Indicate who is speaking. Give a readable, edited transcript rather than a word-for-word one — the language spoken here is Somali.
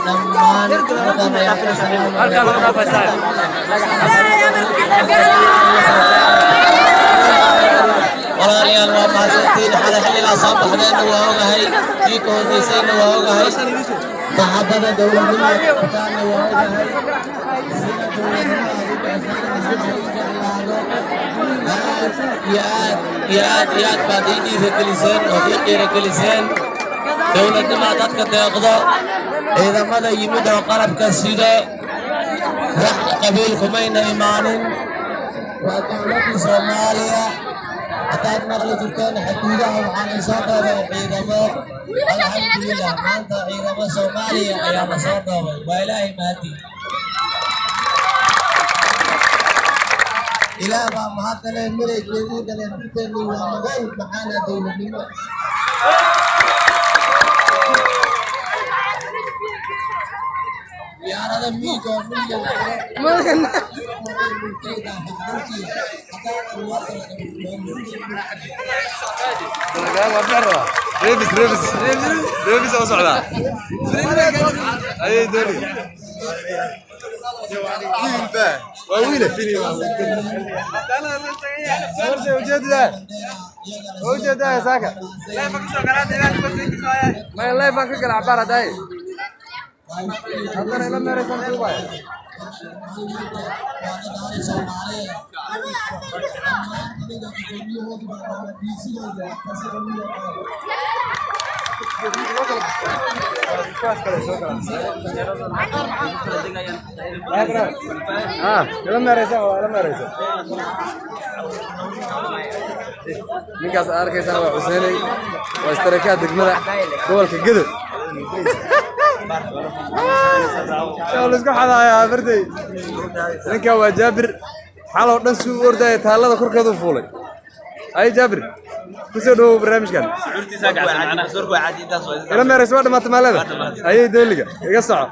Speaker 1: dhammaan
Speaker 2: halkaa lagu dhaafaysaa
Speaker 1: walaalayaal waa mahadsantiin xalay xilligaa soo baxdeenna waa ogahay kii ka horreysayna waa ogahay saxaabada dowladnimada qabtaanna waa ogahay sida aad baad ii dhiirageliseen oo ii qiirageliseen dowladnimada dadka deeqdo ciidamada yimid oo qalabka sido wax qabiil kumayna imaanin waa dowladdii soomaaliya haddaad maqli jirteen xuduudaha waxaana soo dhoobay ciidamo alxamdulilah maanta ciidamo soomaaliya ayaa la soo dhoobay waa ilaahay mahadi ilaah baa mahadale milaygeedii dhaleen dhulkeennii waa magal maxaana dowladnimo diyaarada miig oo
Speaker 2: ريبس او صعدا اي دوري وويله وجد ده ساكا ما لا يفكر العباره داي أنا لما مريض أنا ninkaas arkaysan waa Xuseeni waa istaraakaad degmada gobolka Gadow شغل اسكو حدا يا بردي ninka waa Jaabir xalo dhan suu orday taalada korkeedu fuulay ay Jaabir kusoo dhaw barnaamijkan suurtiisa gacsan ana suurku caadi intaas oo ila meereys waa dhamaatay maalada ay dooliga iga soco